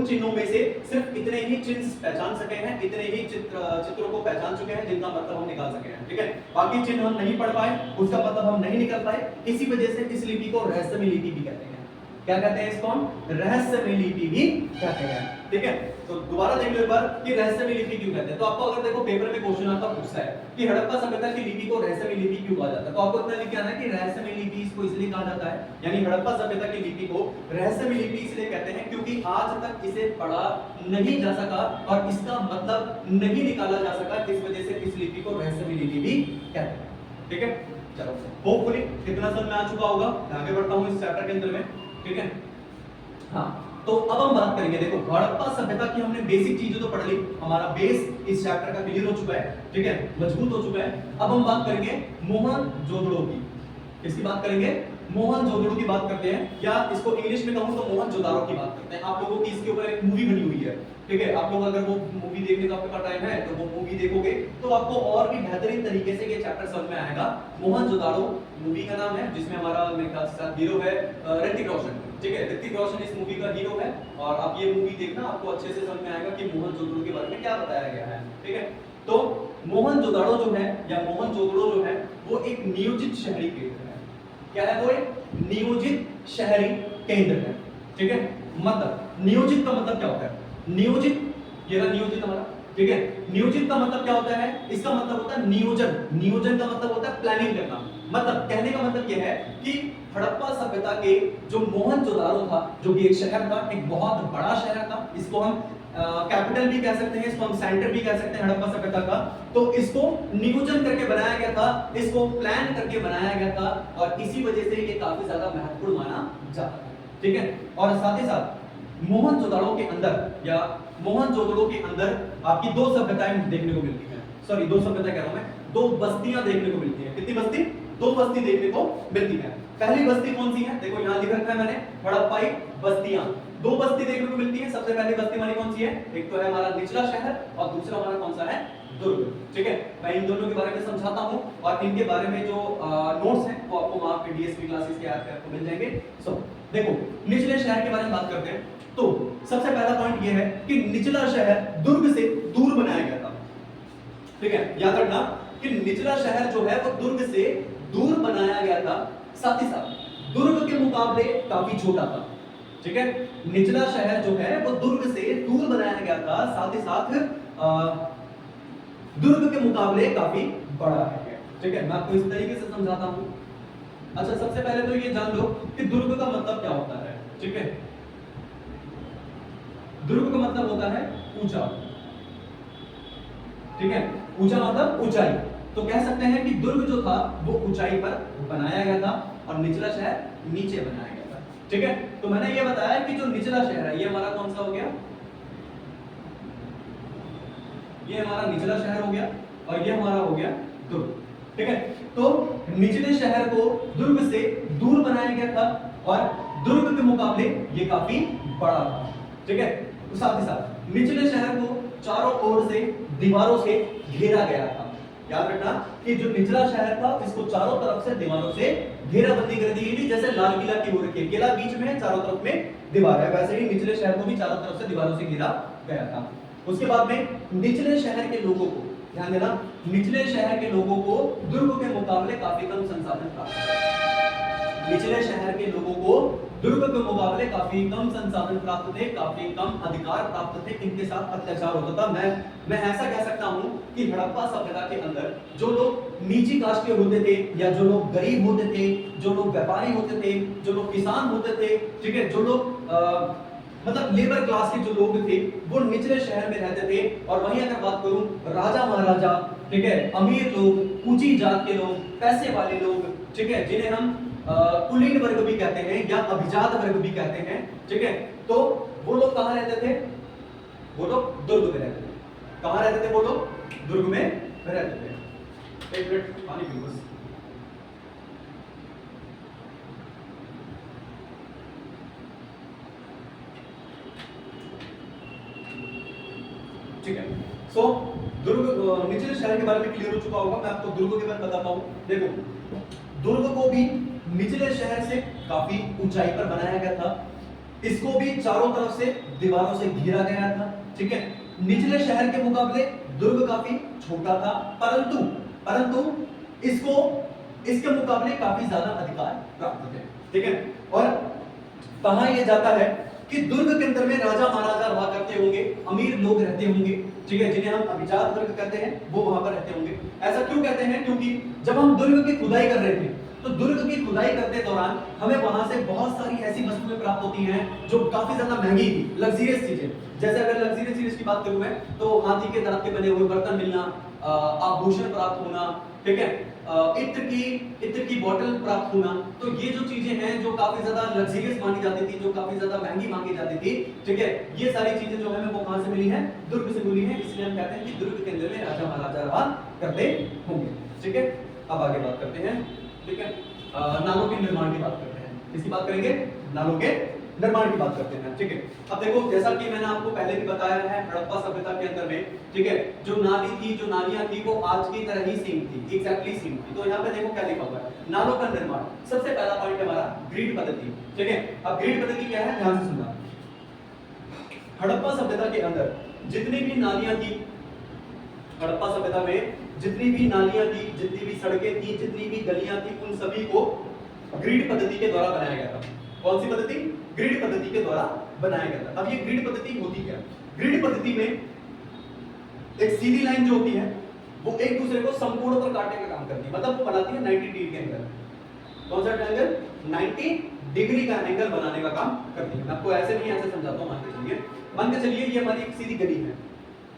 चिन्हों में से सिर्फ इतने ही चिन्ह पहचान सके हैं, इतने ही चित्रों को पहचान चुके हैं जिनका मतलब हम निकाल सके हैं। ठीक है, बाकी चिन्ह हम नहीं पढ़ पाए, उसका मतलब हम नहीं निकाल पाए। इसी वजह से इस लिपि को रहस्यमय लिपि भी कहते हैं। क्या कहते हैं इसको? हम रहस्यमय लिपि भी कहते हैं। ठीक है, तो दोबारा देख लो एक बार कि रहस्यमय लिपि क्यों कहते हैं। तो आपको अगर देखो पेपर में क्वेश्चन आता पूछता है कि हड़प्पा सभ्यता की लिपि को रहस्यमय लिपि क्यों कहा जाता है, तो आपको इतना लिख के आना है कि रहस्यमय लिपि इसको इसलिए कहा जाता है, यानी हड़प्पा सभ्यता की लिपि को रहस्यमय लिपि इसलिए कहते हैं क्योंकि आज तक इसे पढ़ा नहीं जा सका और इसका मतलब नहीं निकाला जा सका। इस वजह से इस लिपि को रहस्यमय लिपि भी कहते हैं। ठीक है, चलो होपफुली कितना समझ में आ चुका होगा। आगे बढ़ता हूं इस चैप्टर के अंदर में। ठीक है, हाँ, तो अब हम बात करेंगे, देखो हड़प्पा सभ्यता की हमने बेसिक चीजें तो पढ़ ली, हमारा बेस इस चैप्टर का क्लियर हो चुका है। ठीक है, मजबूत हो चुका है। अब हम बात करेंगे मोहनजोदड़ो की। किसकी बात करेंगे? मोहनजोदड़ो की बात करते हैं, या इसको इंग्लिश में कहूं तो मोहनजोदारो की बात करते हैं। आप लोगों की इसके ऊपर एक मूवी बनी हुई है। ठीक है, आप लोग अगर वो मूवी देखने का आपके पास टाइम है तो वो मूवी देखोगे तो आपको और भी बेहतरीन तरीके से ये चैप्टर समझ में आएगा। मोहनजोदारो मूवी का नाम है, जिसमें हमारा मेरे ख्याल से हीरो है ऋतिक रोशन। ठीक है, ऋतिक रोशन इस मूवी का हीरो है और आप ये मूवी देखना, आपको अच्छे से समझ में आएगा कि मोहनजोदड़ो के बारे में क्या बताया गया है। ठीक है, तो मोहनजोदारो जो है या मोहनजोदड़ो जो है वो एक नियोजित शहरी केंद्र है। क्या है वो? एक नियोजित शहरी केंद्र है। ठीक है, मतलब नियोजित का मतलब क्या होता है? नियोजित, ये रहा नियोजित हमारा। ठीक है, नियोजित का मतलब क्या होता है? इसका मतलब होता है नियोजन। नियोजन का मतलब होता है प्लानिंग करना। मतलब कहने का मतलब यह है कि हड़प्पा सभ्यता के जो मोहनजोदारो था, जो कि एक शहर था, एक बहुत बड़ा शहर था, इसको हम कैपिटल भी कह सकते हैं, इसको हम सेंटर भी कह सकते हैं हड़प्पा सभ्यता का। तो इसको नियोजन करके बनाया गया था, इसको प्लान करके बनाया गया था और इसी वजह से ये काफी ज्यादा महत्वपूर्ण माना जाता है। ठीक है, और साथ ही साथ मोहनजोदाड़ो के अंदर या मोहनजोदड़ो के अंदर आपकी दो सभ्यताएं देखने को मिलती हैं। सॉरी, दो सभ्यता कह रहा हूं मैं, दो बस्तियां देखने को मिलती हैं। कितनी बस्ती? दो बस्ती देखने को मिलती है। पहली बस्ती कौन सी है? देखो यहां लिख रखा है मैंने, हड़प्पाई बस्तियां। दो बस्ती देखने को मिलती है। सबसे पहली बस्ती हमारी कौन सी है? एक तो है हमारा निचला शहर और दूसरा हमारा कौन सा है? दुर्ग। ठीक है, मैं इन दोनों के बारे में समझाता हूं और इनके बारे में जो नोट्स हैं वो आपको वहां पे डीएसपी क्लासेस के ऐप पे आपको मिल जाएंगे। सो देखो, निचले शहर के बारे में बात करते हैं। तो सबसे पहला पॉइंट ये है कि निचला शहर दुर्ग से दूर बनाया गया था। ठीक है, याद रखना कि निचला शहर जो है वो दुर्ग से दूर बनाया गया था। साथ ही साथ दुर्ग के मुकाबले काफी छोटा था। ठीक है, निचला शहर जो है वो दुर्ग से दूर बनाया गया था, साथ ही साथ दुर्ग के मुकाबले काफी बड़ा है। ठीक है, मैं आपको इस तरीके से समझाता हूं। अच्छा, सबसे पहले तो ये जान लो कि दुर्ग का मतलब क्या होता है। ठीक है, दुर्ग का मतलब होता है ऊंचा। ठीक है, ऊंचा मतलब ऊंचाई। तो कह सकते हैं कि दुर्ग जो था वो ऊंचाई पर बनाया गया था और निचला शहर नीचे बनाया गया था। ठीक है, तो मैंने ये बताया कि जो निचला शहर है ये हमारा कौन सा हो गया? ये हमारा निचला शहर हो गया और ये हमारा हो गया दुर्ग। ठीक है, तो निचले शहर को दुर्ग से दूर बनाया गया था और दुर्ग के मुकाबले ये काफी बड़ा था। ठीक है, तो साथ ही साथ निचले शहर को चारों ओर से दीवारों से घेरा गया था। याद रखना कि जो निचला शहर था इसको चारों तरफ से दीवारों से घेराबंदी कर दी गई थी। जैसे लाल किला की ओर के किला बीच में है, चारों तरफ में दीवार है, वैसे ही निचले शहर को भी चारों तरफ से दीवारों से घेरा गया था। उसके बाद में निचले शहर के लोगों को, ध्यान देना, निचले शहर के लोगों को दुर्ग के मुकाबले काफी कम संसाधन प्राप्त थे। निचले शहर के लोगों को दुर्ग के मुकाबले काफी कम संसाधन प्राप्त थे, काफी कम अधिकार प्राप्त थे, इनके साथ अत्याचार होता था। मैं ऐसा कह सकता हूं कि हड़प्पा सभ्यता के अंदर जो लोग नीची कास्ट के होते थे, या जो लोग गरीब होते थे, जो लोग व्यापारी होते थे, जो लोग किसान होते थे, ठीक है, जो लोग मतलब लेबर क्लास के जो लोग थे वो निचले शहर में रहते थे। और वहीं अगर बात करूं राजा महाराजा, ठीक है, अमीर लोग, ऊंची जात के लोग, पैसे वाले लोग, ठीक है, जिन्हें हम कुलीन वर्ग भी कहते हैं या अभिजात वर्ग भी कहते हैं, ठीक है, तो वो लोग कहां रहते थे? वो लोग दुर्ग में रहते थे। कहां रहते थे वो लोग? दुर्ग में रहते थे। एक मिनट पानी पीओ बस। ठीक है, सो दुर्ग, निचले शहर के बारे में क्लियर हो चुका होगा। मैं आपको दुर्ग के बारे में बताता हूं। देखो, दुर्ग को भी निचले शहर से काफी ऊंचाई पर बनाया गया था। इसको भी चारों तरफ से दीवारों से घेरा गया था, ठीक है। निचले शहर के मुकाबले दुर्ग काफी छोटा था, परंतु इसको इसके मुकाबले काफी ज्यादा अधिकार प्राप्त थे, ठीक है। और कहा यह जाता है कि दुर्ग के अंदर में राजा महाराजा रहा करते होंगे, अमीर लोग रहते होंगे, ठीक है, जिन्हें हम अभिजात वर्ग कहते हैं, वो वहां पर रहते होंगे। ऐसा क्यों कहते हैं? क्योंकि जब हम दुर्ग की खुदाई कर रहे थे तो दुर्ग की खुदाई करते दौरान हमें वहां से बहुत सारी ऐसी वस्तुएं प्राप्त होती हैं जो काफी ज्यादा महंगी थी, लग्जरियस चीजें। जैसे अगर लग्जरियस चीज की बात करूं मैं, तो हाथी के दांत के बने हुए बर्तन मिलना, आभूषण प्राप्त होना, ठीक है, इत्र की बोतल प्राप्त होना। तो ये जो चीजें हैं जो काफी ज्यादा लग्जरियस मानी जाती थी, जो काफी ज्यादा महंगी मांगी जाती थी, ठीक है, ये सारी चीजें जो है वो कहां से मिली है? दुर्ग से मिली है। इसलिए हम कहते हैं कि दुर्ग के अंदर में राजा महाराजा रहा करते होंगे, ठीक है। अब आगे बात करते हैं, ठीक है, नालों के निर्माण की बात करते हैं। किसकी बात करेंगे? नालों के निर्माण की बात करते हैं, ठीक है। अब देखो, जैसा कि मैंने आपको पहले भी बताया है, हड़प्पा सभ्यता के अंदर में, ठीक है, जो नाली थी, जो नालियां थी, वो आज की तरह ही सेम थी, एग्जैक्टली सेम थी। तो यहाँ पे देखो क्या लिखा हुआ है, नालों का निर्माण। सबसे पहला पॉइंट हमारा ग्रिड पद्धति, ठीक है। अब ग्रिड पद्धति क्या है, ध्यान से सुनना। हड़प्पा सभ्यता के अंदर जितनी भी नालियां थी, हड़प्पा सभ्यता में जितनी भी नालियां थी, जितनी भी सड़कें थी, जितनी भी गलियां थी, उन सभी को ग्रिड पद्धति के द्वारा बनाया गया था। कौन सी पद्धति? ग्रिड पद्धति के द्वारा बनाया गया था। अब ये ग्रिड पद्धति होती क्या? ग्रिड पद्धति में एक सीधी लाइन जो होती है वो एक दूसरे को समकोण पर काटने का काम करती है, मतलब वो बनाती है 90 डिग्री के एंगल। कौन सा एंगल? 90 डिग्री का एंगल बनाने का काम करती है। मैं आपको ऐसे नहीं ऐसे समझाता हूं। मान के चलिए ये हमारी एक सीधी गली है।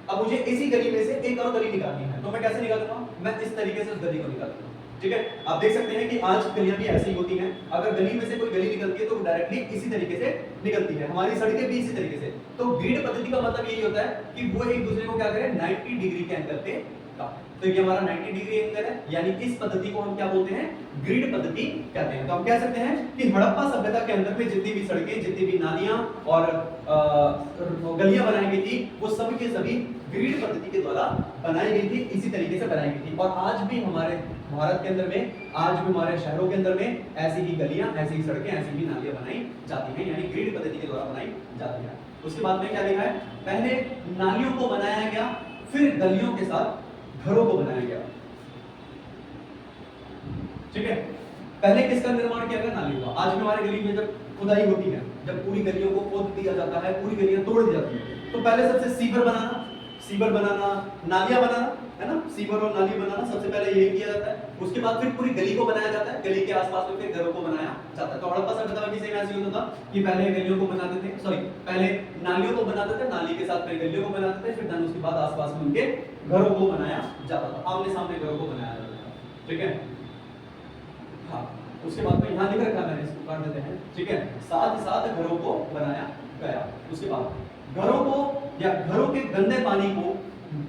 अब मुझे इसी गली में से एक और गली निकालनी है, तो मैं कैसे निकालूंगा? मैं इस तरीके से उस गली को निकालूंगा, ठीक है। आप देख सकते हैं कि आज गलियां भी ऐसी होती हैं। अगर गली में से कोई गली निकलती है तो डायरेक्टली इसी तरीके से निकलती है। हमारी सड़कें भी इसी तरीके से। तो ग्रिड पद्धति का मतलब यही होता है कि वो एक दूसरे को क्या करें? 90 डिग्री के एंगल पे काटे। तो ये हमारा 90 डिग्री एंगल है, यानी इस पद्धति को हम क्या बोलते हैं? ग्रिड पद्धति कहते हैं। तो हम कह सकते हैं कि हड़प्पा सभ्यता के अंदर में जितनी भी सड़कें, जितनी भी नालियां और गलियां बनाई गई थी, वो सभी के सभी ग्रिड पद्धति के द्वारा बनाई गई थी, इसी तरीके से बनाई गई थी। और आज भी हमारे भारत के अंदर में, आज भी हमारे शहरों के अंदर में ऐसी ही गलियां, ऐसी ही सड़कें, ऐसी ही नालियां बनाई जाती हैं, यानी ग्रिड पद्धति के द्वारा बनाई जाती है। उसके बाद में क्या लिखा है? पहले नालियों को बनाया गया, फिर गलियों के साथ घरों को बनाया गया, ठीक है। पहले किसका निर्माण किया गया? नालियों का। आज भी हमारे गली में जब खुदाई होती है, जब पूरी गलियों को खोद दिया जाता है, पूरी गलियां तोड़ दी जाती है, तो पहले सबसे सीवर बनाना, नालियां बनाना, है ना, सीवर और नाली बनाना, सबसे पहले यही किया जाता है। उसके बाद फिर पूरी गली को बनाया जाता है, गली के आसपास में फिर घरों को बनाया जाता है। तो हड़प्पा सभ्यता में भी सेम ऐसे होता था कि पहले गलियों को बनाते थे, पहले नालियों को बनाते थे, नाली के साथ फिर गलियों को बनाते थे, फिर धन उसके बाद आसपास में उनके घरों को बनाया जाता था, आमने सामने घरों को बनाया जाता था, ठीक है। हाँ, उसके बाद में यहाँ लिख रखा मैंने, इसको काट देते हैं, ठीक है। साथ ही साथ घरों को बनाया गया। उसके बाद घरों को या घरों के गंदे पानी को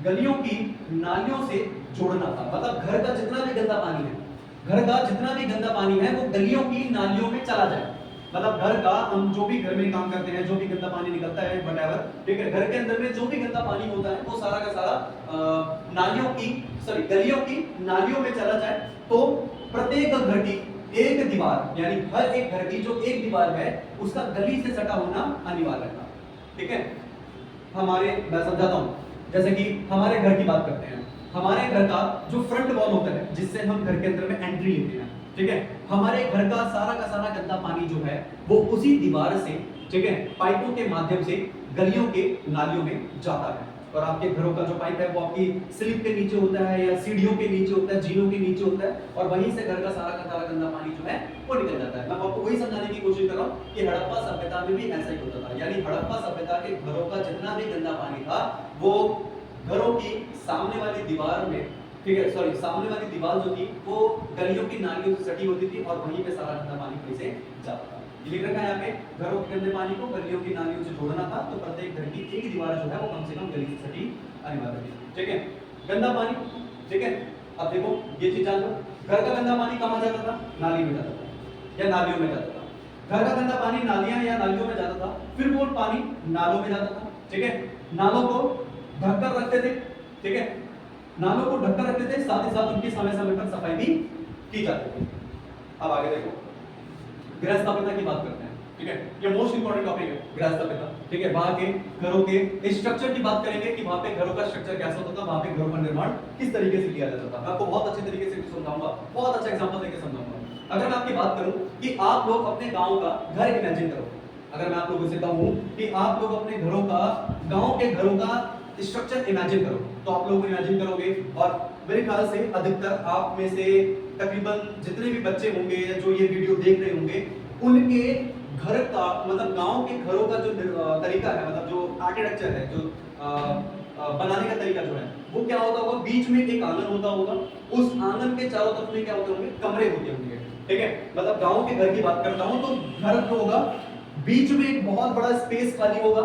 गलियों की नालियों से जोड़ना था। मतलब घर का जितना भी गंदा पानी है, घर का जितना भी गंदा पानी है वो गलियों की नालियों में चला जाए, मतलब घर का हम जो भी घर में काम करते हैं, जो भी गंदा पानी निकलता है वटेवर, ठीक है, घर के अंदर में जो भी गंदा पानी होता है वो सारा का सारा नालियों की गलियों की नालियों में चला जाए, तो प्रत्येक घर की एक दीवार, यानी हर एक घर की जो एक दीवार है उसका गली से सटा होना अनिवार्य था। ठीक है, मैं समझाता हूं, जैसे कि हमारे घर की बात करते हैं। हमारे घर का जो फ्रंट वॉल होता है जिससे हम घर के अंदर में एंट्री लेते हैं, ठीक है, हमारे घर का सारा गंदा पानी जो है वो उसी दीवार से, ठीक है, पाइपों के माध्यम से गलियों के नालियों में जाता है। और आपके घरों का जो पाइप है वो आपकी स्लिप के नीचे होता है या सीढ़ियों के नीचे होता है, जीनों के नीचे होता है, और वहीं से घर का सारा गंदा पानी जो है वो निकल जाता है। मैं आपको वही समझाने की कोशिश कर रहा हूँ कि हड़प्पा सभ्यता में भी ऐसा ही होता था। यानी हड़प्पा सभ्यता के घरों का जितना भी गंदा पानी था वो घरों की सामने वाली दीवार में, ठीक है, सामने वाली दीवार जो थी वो गलियों की नालियों से सटी होती थी और वहीं पे सारा गंदा पानी वहीं से जाता था। लिख रखा है यहाँ पे, घरों के गंदे पानी को गलियों की नालियों से जोड़ना था, तो प्रत्येक घर की एक दीवार जो है वो कम से कम गली से सटी अनिवार्य थी। ठीक है, गंदा पानी, ठीक है, अब देखो ये चीज जान लो, घर का गंदा पानी कहाँ जाता था? नाली में जाता था या नालियों में जाता था। घर का गंदा पानी नालियां या नालियों में जाता था, फिर वो पानी नालों में जाता था। ठीक है, नालों को ढककर रखते थे, ठीक है, नालों को ढककर रखते थे, साथ ही साथ उनकी समय समय पर सफाई भी की जाती थी। अब आगे देखो, गृह स्थापिता की बात करते हैं। ठीक है, ये मोस्ट इंपोर्टेंट टॉपिक है गृह स्थापिता। ठीक है, वहां के घरों के स्ट्रक्चर की बात करेंगे कि वहां पे घरों का स्ट्रक्चर कैसा होता था, वहां पे घरों का निर्माण किस तरीके से किया जाता था। मैं आपको बहुत अच्छे तरीके से समझाऊंगा, बहुत अच्छा एग्जांपल देके समझाऊंगा। अगर मैं आपकी बात करूं कि आप लोग अपने गांव का घर इमेजिन करो, अगर मैं आप लोगों से कहूं कि आप लोग अपने घरों का, गांव के घरों का स्ट्रक्चर इमेजिन करो, तो आप लोग इमेजिन करोगे, और मेरे ख्याल से अधिकतर आप में से तकरीबन जितने भी बच्चे होंगे या जो ये वीडियो देख रहे होंगे, उनके घर का मतलब गांव के घरों का जो तरीका है, मतलब जो आर्किटेक्चर है, जो बनाने का तरीका जो है वो क्या होता होगा, बीच में एक आंगन होता होगा, उस आंगन के चारों तरफ में क्या होते होंगे, कमरे होते होंगे। ठीक है, मतलब गांव के घर की बात करता हूं तो घर जो होगा बीच में एक बहुत बड़ा स्पेस खाली होगा,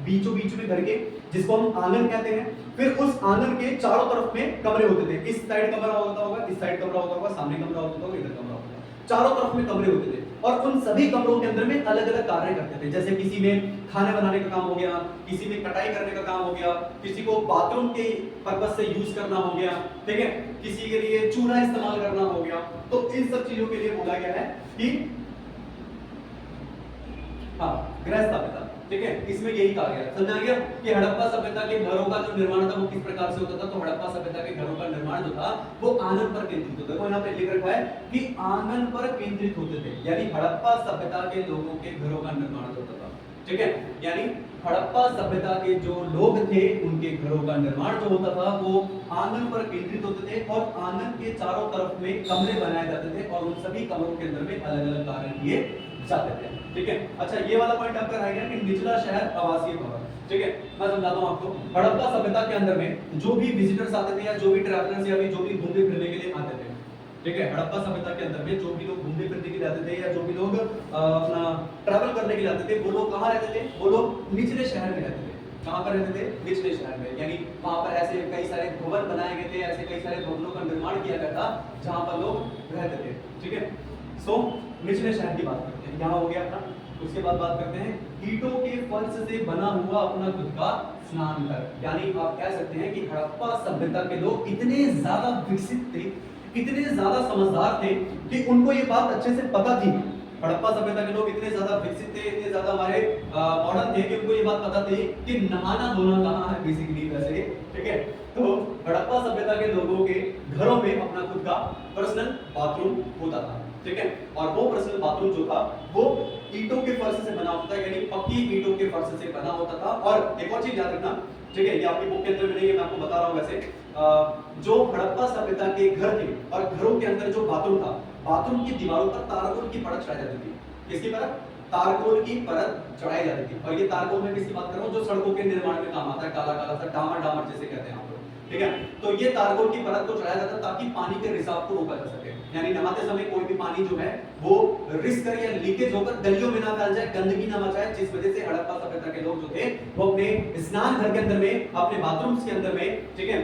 बीचों बीच में घर के, जिसको हम आंगन कहते हैं। फिर उस आंगन के चारों तरफ में कमरे होते थे, इस साइड कमरा होता होगा, इस साइड कमरा होता होगा, सामने कमरा होता होगा, इधर कमरा होता होगा, चारों तरफ में कमरे होते थे, और उन सभी कमरों के अंदर में अलग अलग कार्य करते थे। जैसे किसी में खाना बनाने का काम हो गया, किसी में कटाई करने का काम हो गया, किसी को बाथरूम के पर्पस से यूज करना हो गया, ठीक है, किसी के लिए चूल्हा इस्तेमाल करना हो गया। तो इन सब चीजों के लिए बोला गया है कि हाँ, गृह स्थापिता। ठीक है, इसमें यही कहा गया, समझा गया कि हड़प्पा सभ्यता के घरों का जो निर्माण था वो किस प्रकार से होता था। तो हड़प्पा सभ्यता के घरों का निर्माण जो था वो आंगन पर केंद्रित होता था। यहाँ पे लिख रखा है कि आंगन पर केंद्रित होते थे, यानी हड़प्पा सभ्यता के लोगों के घरों का निर्माण होता था। ठीक है, यानी हड़प्पा सभ्यता के जो लोग थे उनके घरों का निर्माण जो होता था वो आंगन पर केंद्रित होते थे, और आंगन के चारों तरफ में कमरे बनाए जाते थे, और उन सभी कमरों के अंदर में अलग अलग कार्य किए जाते थे। ठीक है, अच्छा ये वाला पॉइंट आपका रह गया कि निचला शहर आवासीय भवन। ठीक है, मैं समझाता हूं आपको। हड़प्पा सभ्यता के अंदर में जो भी विजिटर्स आते थे या जो भी ट्रैवलर्स या जो भी घूमने फिरने के लिए आते थे, ठीक है, हड़प्पा सभ्यता के अंदर में जो भी लोग घूमने फिरने के लिए आते थे या जो भी लोग अपना ट्रैवल करने के लिए आते थे, वो लोग कहाँ रहते थे? वो लोग निचले शहर में रहते थे। कहाँ पर रहते थे? निचले शहर में, यानी वहां पर ऐसे कई सारे भवन बनाए गए थे, ऐसे कई सारे भवनों का निर्माण किया गया था जहां पर लोग रहते थे। ठीक है, सो निचले शहर की बात करते हैं, यहाँ हो गया अपना। उसके बाद बात करते हैं ईंटों के फर्श से बना हुआ अपना खुद का स्नान घर। यानी आप कह सकते हैं कि हड़प्पा सभ्यता के लोग इतने ज्यादा विकसित थे, इतने ज्यादा समझदार थे कि उनको ये बात अच्छे से पता थी। हड़प्पा सभ्यता के लोग इतने ज्यादा विकसित थे, इतने ज्यादा हमारे मॉडर्न थे कि उनको ये बात पता थी कि नहाना धोना कहाँ है बेसिकली वैसे। ठीक है, तो हड़प्पा सभ्यता के लोगों के घरों में अपना खुद का पर्सनल बाथरूम होता था। ठीक है, और वो पर्सनल बाथरूम जो था वो ईंटों के फर्श से बना होता था, यानी पक्की ईंटों के फर्श से बना होता था। और एक और चीज याद रखना, ठीक है, ये आपकी बुक के अंदर में नहीं है, मैं आपको बता रहा हूँ। वैसे जो हड़प्पा सभ्यता के घर थे और घरों के अंदर जो बाथरूम था, बाथरूम की दीवारों पर तारकोल की परत चढ़ाई जाती थी। किसकी परत? तारकोल की परत चढ़ाई जाती थी। और ये तारकोल में किसकी बात कर रहा हूँ? जो सड़कों के निर्माण में काम आता है, काला काला सा डामर, डामर जैसे कहते हैं आप लोग। ठीक है। तो ये तारकोल की परत को चढ़ाया जाता ताकि पानी के रिसाव को रोका जा सके, यानी नहाते समय कोई भी पानी जो है वो रिस्क कर या लीकेज होकर गलियों में ना फैल जाए, गंदगी ना मचाए, जिस वजह से हड़प्पा सभ्यता के लोग जो थे वो अपने स्नान घर के अंदर में, अपने बाथरूम्स के अंदर में, ठीक है,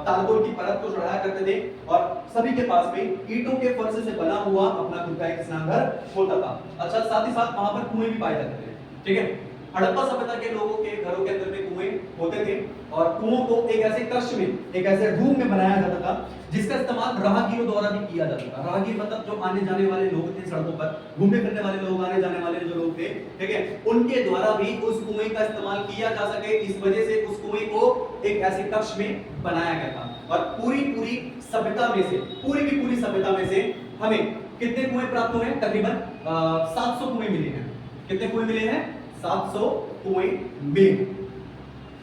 तारकोल की परत को चढ़ाया करते थे और सभी के पास में ईंटों के फर्श से बना हुआ अपना खुद का एक स्नान घर होता था। अच्छा, साथ ही साथ वहां पर कुएं भी पाए जाते थे, ठीक है। हड़प्पा सभ्यता के लोगों के घरों के अंदर में कुएं होते थे और कुओं को एक ऐसे कक्ष में, एक ऐसे रूम में बनाया जाता था जिसका इस्तेमाल राहगीरों द्वारा भी किया जाता था। राहगीर मतलब जो आने जाने वाले लोग थे, सड़कों पर घूमने फिरने वाले लोग, आने जाने वाले जो लोग थे, ठीक है, उनके द्वारा भी उस कुएं का इस्तेमाल किया जा सके, इस वजह से उस कुएं को एक ऐसे कक्ष में बनाया गया था। और पूरी सभ्यता में से, पूरी की पूरी सभ्यता में से हमें कितने कुएं प्राप्त हुए हैं? तकरीबन 700 कुएं मिले हैं। कितने कुएं मिले हैं? 700 कुएं मिले,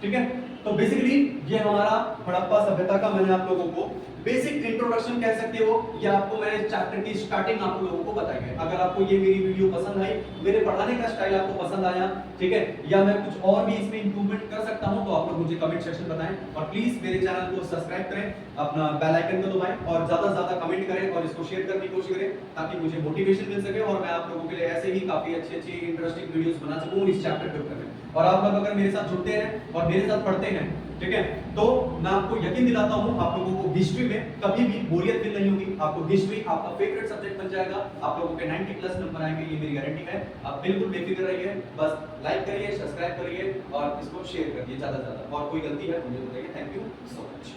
ठीक है। तो बेसिकली ये हमारा हड़प्पा सभ्यता का मैंने आप लोगों को बेसिक इंट्रोडक्शन कह सकते हो, या आपको मैंने चैप्टर की स्टार्टिंग आप लोगों को बताई है। अगर आपको ये मेरी वीडियो पसंद आई, मेरे पढ़ाने का स्टाइल आपको पसंद आया, ठीक है, या मैं कुछ और भी इसमें इंप्रूवमेंट कर सकता हूं, तो आप लोग मुझे कमेंट सेक्शन बताएं और प्लीज मेरे चैनल को सब्सक्राइब करें, अपना बेल आइकन को दबाएं और ज्यादा से ज्यादा कमेंट करें और इसको शेयर करने की कोशिश करें ताकि मुझे मोटिवेशन मिल सके और मैं आप लोगों के लिए ऐसे ही काफी अच्छी इंटरेस्टिंग वीडियोस बना सकूं इस चैप्टर के ऊपर में। और आप लोग अगर मेरे साथ जुड़ते हैं और मेरे साथ पढ़ते हैं, ठीक है, तो मैं आपको यकीन दिलाता हूं आप लोगों को हिस्ट्री में कभी भी बोरियत फील नहीं होगी। आपको हिस्ट्री आपका फेवरेट सब्जेक्ट बन जाएगा, आप लोगों के 90 प्लस नंबर आएंगे, ये मेरी गारंटी है। आप बिल्कुल बेफिक्र रहिए, बस लाइक करिए, सब्सक्राइब करिए और इसको शेयर करिए ज्यादा से ज्यादा। और कोई गलती है मुझे बताइए। Thank you so much.